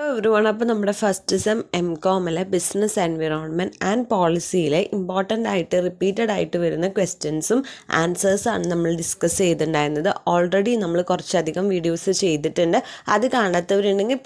Everyone, അപ്പോൾ നമ്മുടെ first sem MCOMലെ ബിസിനസ് എൻവിറോൺമെൻറ്റ് ആൻഡ് പോളിസിയിലെ ഇമ്പോർട്ടൻ്റ് ആയിട്ട് റിപ്പീറ്റഡ് ആയിട്ട് വരുന്ന ക്വസ്റ്റ്യൻസും ആൻസേഴ്സാണ് നമ്മൾ ഡിസ്കസ് ചെയ്തിട്ടുണ്ടായിരുന്നത്. ഓൾറെഡി നമ്മൾ കുറച്ചധികം വീഡിയോസ് ചെയ്തിട്ടുണ്ട്. അത് കാണാത്തവരുണ്ടെങ്കിൽ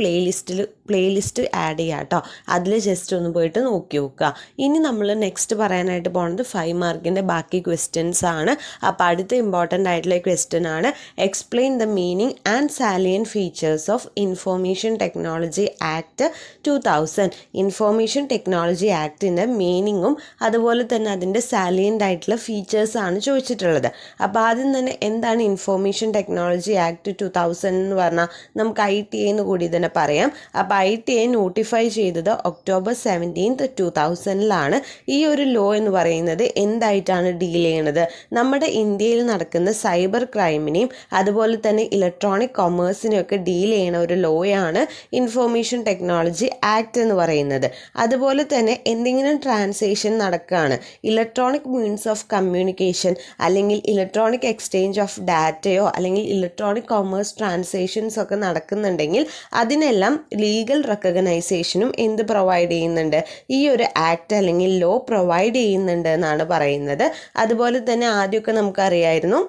പ്ലേലിസ്റ്റ് ആഡ് ചെയ്യാം കേട്ടോ. അതിൽ ജസ്റ്റ് ഒന്ന് പോയിട്ട് നോക്കി നോക്കുക. ഇനി നമ്മൾ നെക്സ്റ്റ് പറയാനായിട്ട് പോകുന്നത് 5 മാർക്കിൻ്റെ ബാക്കി ക്വസ്റ്റ്യൻസ് ആണ്. അപ്പോൾ അടുത്ത ഇമ്പോർട്ടൻ്റ് ആയിട്ടുള്ള ക്വസ്റ്റ്യൻ ആണ് explain the meaning and salient features of information technology act 2000. Information technology ആക്ടിൻ്റെ മീനിങ്ങും അതുപോലെ തന്നെ അതിൻ്റെ സാലിയൻ്റ് ആയിട്ടുള്ള ഫീച്ചേഴ്സാണ് ചോദിച്ചിട്ടുള്ളത്. അപ്പോൾ ആദ്യം തന്നെ എന്താണ് ഇൻഫോർമേഷൻ ടെക്നോളജി ആക്ട് 2000 എന്ന് പറഞ്ഞാൽ നമുക്ക് ITA എന്ന് കൂടി തന്നെ പറയാം. അപ്പോൾ ITA നോട്ടിഫൈ ചെയ്തത് October 17, 2000 ഈ ഒരു ലോ എന്ന് പറയുന്നത് എന്തായിട്ടാണ് ഡീൽ ചെയ്യുന്നത്? നമ്മുടെ ഇന്ത്യയിൽ നടക്കുന്ന സൈബർ ക്രൈമിനെയും അതുപോലെ തന്നെ ഇലക്ട്രോണിക് കൊമേഴ്സിനെയൊക്കെ ഡീൽ ചെയ്യുന്ന ഒരു ലോയാണ് ഇൻഫോർമേഷൻ ടെക്നോളജി ആക്ട് എന്ന് പറയുന്നത്. അതുപോലെ തന്നെ എന്തെങ്കിലും ട്രാൻസാക്ഷൻ നടക്കുകയാണ്, ഇലക്ട്രോണിക് മീൻസ് ഓഫ് കമ്മ്യൂണിക്കേഷൻ അല്ലെങ്കിൽ ഇലക്ട്രോണിക് എക്സ്ചേഞ്ച് ഓഫ് ഡാറ്റയോ അല്ലെങ്കിൽ ഇലക്ട്രോണിക് കൊമേഴ്സ് ട്രാൻസാക്ഷൻസ് ഒക്കെ നടക്കുന്നുണ്ടെങ്കിൽ അതിനെല്ലാം ലീഗൽ റെക്കഗ്നൈസേഷനും എന്ത് പ്രൊവൈഡ് ചെയ്യുന്നുണ്ട്? ഈ ഒരു ആക്ട് അല്ലെങ്കിൽ ലോ പ്രൊവൈഡ് ചെയ്യുന്നുണ്ട് എന്നാണ് പറയുന്നത്. അതുപോലെ തന്നെ ആദ്യമൊക്കെ നമുക്കറിയായിരുന്നു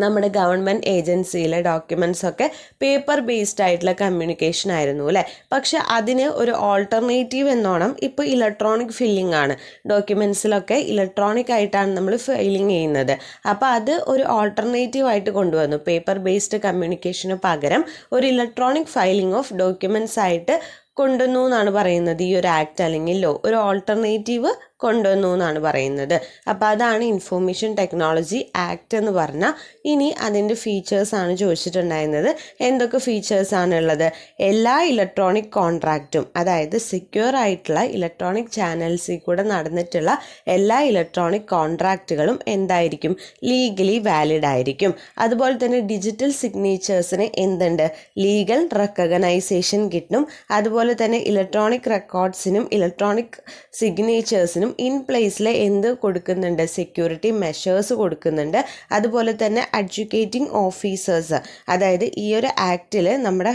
നമ്മുടെ ഗവൺമെൻറ് ഏജൻസിയിലെ ഡോക്യുമെൻറ്റ്സൊക്കെ പേപ്പർ ബേസ്ഡ് ആയിട്ടുള്ള കമ്മ്യൂണിക്കേഷൻ ആയിരുന്നു അല്ലേ. പക്ഷെ അതിന് ഒരു ഓൾട്ടർനേറ്റീവ് എന്നോണം ഇപ്പോൾ ഇലക്ട്രോണിക് ഫില്ലിംഗ് ആണ്. ഡോക്യുമെൻറ്റ്സിലൊക്കെ ഇലക്ട്രോണിക് ആയിട്ടാണ് നമ്മൾ ഫില്ലിംഗ് ചെയ്യുന്നത്. അപ്പോൾ അത് ഒരു ഓൾട്ടർനേറ്റീവ് ആയിട്ട് കൊണ്ടുവന്നു. പേപ്പർ ബേസ്ഡ് കമ്മ്യൂണിക്കേഷന് പകരം ഒരു ഇലക്ട്രോണിക് ഫയലിംഗ് ഓഫ് ഡോക്യുമെൻറ്റ്സ് ആയിട്ട് കൊണ്ടുവന്നു എന്നാണ് പറയുന്നത്. ഈ ഒരു ആക്ട് അല്ലെങ്കിൽ ലോ ഒരു ഓൾട്ടർനേറ്റീവ് കൊണ്ടുവന്നു എന്നാണ് പറയുന്നത്. അപ്പോൾ അതാണ് ഇൻഫോർമേഷൻ ടെക്നോളജി ആക്ട് എന്ന് പറഞ്ഞാൽ. ഇനി അതിൻ്റെ ഫീച്ചേഴ്സാണ് ചോദിച്ചിട്ടുണ്ടായിരുന്നത്. എന്തൊക്കെ ഫീച്ചേഴ്സാണ് ഉള്ളത്? എല്ലാ ഇലക്ട്രോണിക് കോൺട്രാക്റ്റും, അതായത് സെക്യൂർ ആയിട്ടുള്ള ഇലക്ട്രോണിക് ചാനൽസിൽ കൂടെ നടന്നിട്ടുള്ള എല്ലാ ഇലക്ട്രോണിക് കോൺട്രാക്റ്റുകളും എന്തായിരിക്കും? ലീഗലി വാലിഡ് ആയിരിക്കും. അതുപോലെ തന്നെ ഡിജിറ്റൽ സിഗ്നേച്ചേഴ്സിന് എന്തുണ്ട്? ലീഗൽ റെക്കഗ്നൈസേഷൻ കിട്ടും. അതുപോലെ തന്നെ ഇലക്ട്രോണിക് റെക്കോർഡ്സിനും ഇലക്ട്രോണിക് സിഗ്നേച്ചേഴ്സിനും ഇൻ പ്ലേസിൽ എന്ത് കൊടുക്കുന്നുണ്ട്? സെക്യൂരിറ്റി മെഷേഴ്സ് കൊടുക്കുന്നുണ്ട്. അതുപോലെ തന്നെ എഡ്യൂക്കേറ്റിംഗ് ഓഫീസേഴ്സ്, അതായത് ഈ ഒരു ആക്റ്റിൽ നമ്മുടെ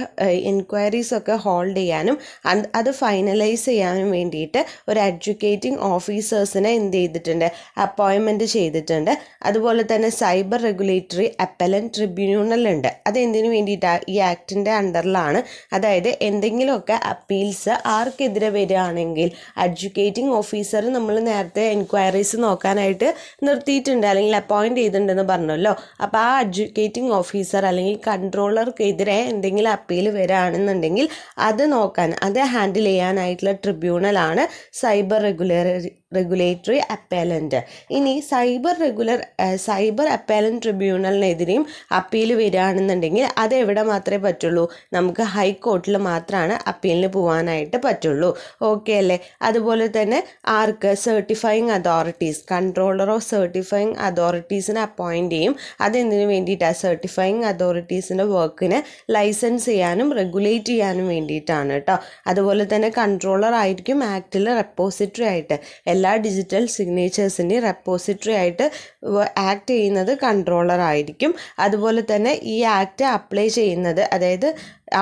എൻക്വയറീസ് ഒക്കെ ഹോൾഡ് ചെയ്യാനും അത് ഫൈനലൈസ് ചെയ്യാനും വേണ്ടിയിട്ട് ഒരു എഡ്യൂക്കേറ്റിംഗ് ഓഫീസേഴ്സിനെ എന്ത് ചെയ്തിട്ടുണ്ട്? അപ്പോയിൻമെൻറ്റ് ചെയ്തിട്ടുണ്ട്. അതുപോലെ തന്നെ സൈബർ റെഗുലേറ്ററി അപ്പലന്റ് ട്രിബ്യൂണൽ ഉണ്ട്. അതെന്തിനു വേണ്ടിയിട്ടാണ്? ഈ ആക്ടിൻ്റെ അണ്ടറിലാണ്. അതായത് എന്തെങ്കിലുമൊക്കെ അപ്പീൽസ് ആർക്കെതിരെ വരികയാണെങ്കിൽ എഡ്യൂക്കേറ്റിംഗ് ഓഫീസർ നമ്മൾ നേരത്തെ എൻക്വയറീസ് നോക്കാനായിട്ട് നിർത്തിയിട്ടുണ്ട് അല്ലെങ്കിൽ അപ്പോയിൻറ്റ് ചെയ്തിട്ടുണ്ടെന്ന് പറഞ്ഞല്ലോ. അപ്പോൾ ആ എഡ്യൂക്കേറ്റിംഗ് ഓഫീസർ അല്ലെങ്കിൽ കൺട്രോളർക്കെതിരെ എന്തെങ്കിലും അപ്പീൽ വരികയാണെന്നുണ്ടെങ്കിൽ അത് നോക്കാൻ, അത് ഹാൻഡിൽ ചെയ്യാനായിട്ടുള്ള ട്രിബ്യൂണലാണ് സൈബർ റെഗുലേറ്ററി അപ്പലന്റ്. ഇനി സൈബർ അപ്പലന്റ് ട്രിബ്യൂണലിനെതിരെയും അപ്പീൽ വരികയാണെന്നുണ്ടെങ്കിൽ അത് എവിടെ മാത്രമേ പറ്റുള്ളൂ? നമുക്ക് ഹൈക്കോർട്ടിൽ മാത്രമാണ് അപ്പീലിന് പോകാനായിട്ട് പറ്റുള്ളൂ. ഓക്കെ അല്ലേ? അതുപോലെ തന്നെ ആർക്ക്? സർട്ടിഫയിങ് അതോറിറ്റീസ്, കൺട്രോളർ ഓഫ് സർട്ടിഫയിങ് അതോറിറ്റീസിനെ അപ്പോയിൻറ്റ് ചെയ്യും. അതെന്തിനു വേണ്ടിയിട്ടാണ്? സർട്ടിഫയിങ് അതോറിറ്റീസിൻ്റെ വർക്കിനെ ലൈസൻസ് ചെയ്യാനും റെഗുലേറ്റ് ചെയ്യാനും വേണ്ടിയിട്ടാണ് കേട്ടോ. അതുപോലെ തന്നെ കൺട്രോളർ ആയിരിക്കും ആക്റ്റിൽ റെപ്പോസിറ്ററി ആയിട്ട്, എല്ലാ ഡിജിറ്റൽ സിഗ്നേച്ചേഴ്സിൻ്റെയും റെപ്പോസിറ്ററി ആയിട്ട് ആക്ട് ചെയ്യുന്നത് കൺട്രോളർ ആയിരിക്കും. അതുപോലെ തന്നെ ഈ ആക്ട് അപ്ലൈ ചെയ്യുന്നത്, അതായത്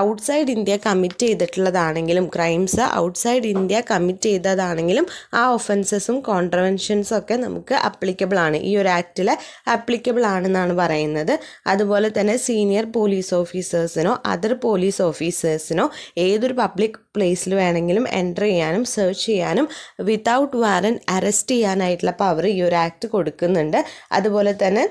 ഔട്ട്സൈഡ് ഇന്ത്യ കമ്മിറ്റ് ചെയ്തിട്ടുള്ളതാണെങ്കിലും, ക്രൈംസ് ഔട്ട്സൈഡ് ഇന്ത്യ കമ്മിറ്റ് ചെയ്തതാണെങ്കിലും ആ ഒഫൻസസും കോൺട്രവെൻഷൻസും ഒക്കെ നമുക്ക് അപ്ലിക്കബിൾ ആണ്, ഈ ഒരു ആക്റ്റിൽ അപ്ലിക്കബിൾ ആണെന്നാണ് പറയുന്നത്. അതുപോലെ തന്നെ സീനിയർ പോലീസ് ഓഫീസേഴ്സിനോ അതർ പോലീസ് ഓഫീസേഴ്സിനോ ഏതൊരു പബ്ലിക് പ്ലേസിൽ വേണമെങ്കിലും എൻ്റർ ചെയ്യാനും സെർച്ച് ചെയ്യാനും വിത്തൗട്ട് വാറൻറ്റ് അറസ്റ്റ് ചെയ്യാനായിട്ടുള്ള പവർ ഈ ഒരു ആക്ട് കൊടുക്കുന്നുണ്ട്. അതുപോലെ തന്നെ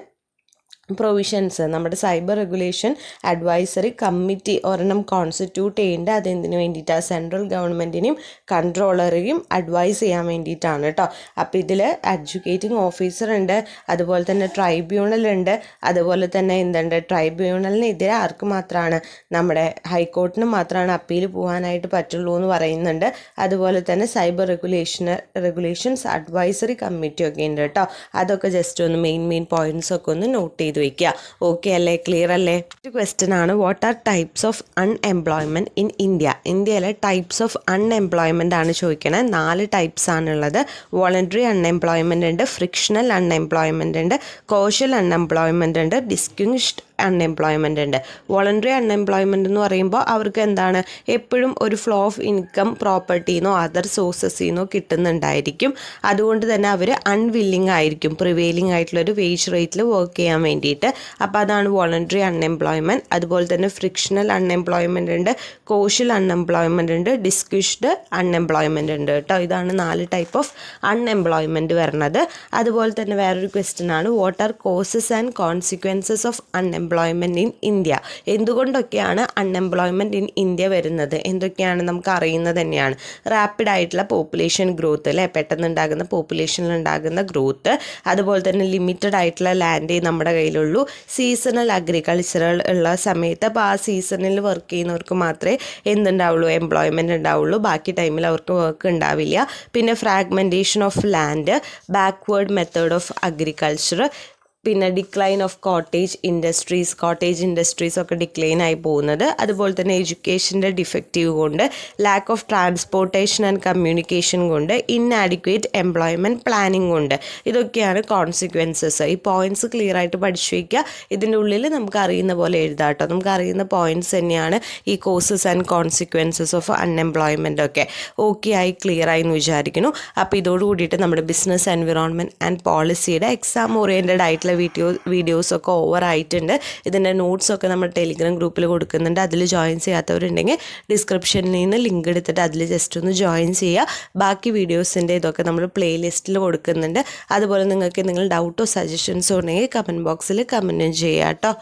പ്രൊവിഷൻസ്, നമ്മുടെ സൈബർ റെഗുലേഷൻ അഡ്വൈസറി കമ്മിറ്റി ഒരെണ്ണം കോൺസ്റ്റിറ്റ്യൂട്ട് ചെയ്യേണ്ടത് അതെന്തിനു വേണ്ടിയിട്ടാണ്? സെൻട്രൽ ഗവൺമെൻറ്റിനെയും കൺട്രോളറെയും അഡ്വൈസ് ചെയ്യാൻ വേണ്ടിയിട്ടാണ് കേട്ടോ. അപ്പോൾ ഇതിൽ എഡ്യൂക്കേറ്റിംഗ് ഓഫീസർ ഉണ്ട്, അതുപോലെ തന്നെ ട്രൈബ്യൂണൽ ഉണ്ട്. അതുപോലെ തന്നെ എന്തുണ്ട്? ട്രൈബ്യൂണലിനെതിരെ ആർക്ക് മാത്രമാണ്? നമ്മുടെ ഹൈക്കോർട്ടിന് മാത്രമാണ് അപ്പീൽ പോകാനായിട്ട് പറ്റുള്ളൂ എന്ന് പറയുന്നുണ്ട്. അതുപോലെ തന്നെ സൈബർ റെഗുലേഷൻസ് അഡ്വൈസറി കമ്മിറ്റി ഒക്കെ ഉണ്ട് കേട്ടോ. അതൊക്കെ ജസ്റ്റ് ഒന്ന് മെയിൻ പോയിന്റ്സ് ഒക്കെ ഒന്ന് നോട്ട് ചെയ്ത് വയ്ക്കുക. ഓക്കെ അല്ലേ? ക്ലിയർ അല്ലേ? ക്വസ്റ്റ്യൻ ആണ്, what R types of unemployment in India? ഇന്ത്യയിലെ ടൈപ്സ് ഓഫ് അൺഎംപ്ലോയ്മെൻ്റ് ആണ് ചോദിക്കണത്. 4 ടൈപ്സ് ആണുള്ളത്. വോളണ്ടറി അൺഎംപ്ലോയ്മെൻ്റ് ഉണ്ട്, ഫ്രിക്ഷണൽ അൺഎംപ്ലോയ്മെൻ്റ് ഉണ്ട്, കോഷ്യൽ അൺഎംപ്ലോയ്മെൻ്റ് ഉണ്ട്, ഡിസ്റ്റിങ്ഷ്ഡ് അൺഎംപ്ലോയ്മെൻ്റ് ഉണ്ട്. വോളണ്ടറി അൺഎംപ്ലോയ്മെൻ്റ് എന്ന് പറയുമ്പോൾ അവർക്ക് എന്താണ് എപ്പോഴും ഒരു ഫ്ലോ ഓഫ് ഇൻകം പ്രോപ്പർട്ടിന്നോ അതർ സോഴ്സസിന്നോ കിട്ടുന്നുണ്ടായിരിക്കും. അതുകൊണ്ട് തന്നെ അവർ അൺവില്ലിങ് ആയിരിക്കും പ്രിവെയിലിംഗ് ആയിട്ടുള്ളൊരു വേജ് റേറ്റിൽ വർക്ക് ചെയ്യാൻ വേണ്ടിയിട്ട്. അപ്പോൾ അതാണ് വോളണ്ടറി അൺഎംപ്ലോയ്മെൻറ്റ്. അതുപോലെ തന്നെ ഫ്രിക്ഷണൽ അൺഎംപ്ലോയ്മെൻ്റ് ഉണ്ട്, കോഷ്യൽ അൺഎംപ്ലോയ്മെൻ്റ് ഉണ്ട്, ഡിസ്ക്യൂഷ്ഡ് അൺഎംപ്ലോയ്മെൻ്റ് ഉണ്ട് കേട്ടോ. ഇതാണ് 4 ടൈപ്പ് ഓഫ് അൺഎംപ്ലോയ്മെൻറ്റ് വരുന്നത്. അതുപോലെ തന്നെ വേറൊരു ക്വസ്റ്റ്യൻ ആണ്, what are causes and consequences of unemployment in India? എന്തുകൊണ്ടൊക്കെയാണ് അൺഎംപ്ലോയ്മെൻറ്റ് ഇൻ ഇന്ത്യ വരുന്നത്? എന്തൊക്കെയാണ് നമുക്ക് അറിയുന്നത് തന്നെയാണ്. റാപ്പിഡ് ആയിട്ടുള്ള പോപ്പുലേഷൻ ഗ്രോത്ത് അല്ലേ, പെട്ടെന്നുണ്ടാകുന്ന പോപ്പുലേഷനിലുണ്ടാകുന്ന ഗ്രോത്ത്. അതുപോലെ തന്നെ ലിമിറ്റഡ് ആയിട്ടുള്ള ലാൻഡേ നമ്മുടെ കയ്യിലുള്ളൂ. സീസണൽ അഗ്രികൾച്ചറൽ ഉള്ള സമയത്ത് അപ്പോൾ ആ സീസണിൽ വർക്ക് ചെയ്യുന്നവർക്ക് മാത്രമേ എന്തുണ്ടാവുള്ളൂ, എംപ്ലോയ്മെൻറ്റ് ഉണ്ടാവുള്ളൂ. ബാക്കി ടൈമിൽ അവർക്ക് വർക്ക് ഉണ്ടാവില്ല. പിന്നെ fragmentation of land, backward method of agriculture, പിന്നെ ഡിക്ലൈൻ ഓഫ് കോട്ടേജ് ഇൻഡസ്ട്രീസ് ഒക്കെ ഡിക്ലൈൻ ആയി പോകുന്നത്. അതുപോലെ തന്നെ എഡ്യൂക്കേഷൻ്റെ ഡിഫക്റ്റീവ് കൊണ്ട്, lack of transportation and communication കൊണ്ട്, ഇൻആഡിക്വേറ്റ് എംപ്ലോയ്മെൻറ്റ് പ്ലാനിങ് കൊണ്ട്. ഇതൊക്കെയാണ് കോൺസിക്വൻസസ്. ഈ പോയിൻറ്റ്സ് ക്ലിയർ ആയിട്ട് പഠിച്ചു വയ്ക്കുക. ഇതിൻ്റെ ഉള്ളിൽ നമുക്ക് അറിയുന്ന പോലെ എഴുതാം കേട്ടോ. നമുക്ക് അറിയുന്ന പോയിൻറ്റ്സ് തന്നെയാണ് ഈ causes and consequences of unemployment ഒക്കെ. ഓക്കെ ആയി, ക്ലിയർ ആയി എന്ന് വിചാരിക്കുന്നു. അപ്പോൾ ഇതോട് കൂടിയിട്ട് നമ്മുടെ ബിസിനസ് എൻവിറോൺമെൻറ്റ് ആൻഡ് പോളിസിയുടെ എക്സാം ഓറിയൻറ്റഡ് ആയിട്ടുള്ള വീഡിയോസൊക്കെ ഓവറായിട്ടുണ്ട്. ഇതിൻ്റെ നോട്ട്സൊക്കെ നമ്മൾ ടെലിഗ്രാം ഗ്രൂപ്പിൽ കൊടുക്കുന്നുണ്ട്. അതിൽ ജോയിൻ ചെയ്യാത്തവരുണ്ടെങ്കിൽ ഡിസ്ക്രിപ്ഷനിൽ നിന്ന് ലിങ്ക് എടുത്തിട്ട് അതിൽ ജസ്റ്റ് ഒന്ന് ജോയിൻ ചെയ്യുക. ബാക്കി വീഡിയോസിൻ്റെ ഇതൊക്കെ നമ്മൾ പ്ലേലിസ്റ്റിൽ കൊടുക്കുന്നുണ്ട്. അതുപോലെ നിങ്ങൾക്ക് എന്തെങ്കിലും ഡൗട്ടോ സജഷൻസോ ഉണ്ടെങ്കിൽ കമൻറ്റ് ബോക്സിൽ കമൻറ്റും ചെയ്യാം കേട്ടോ.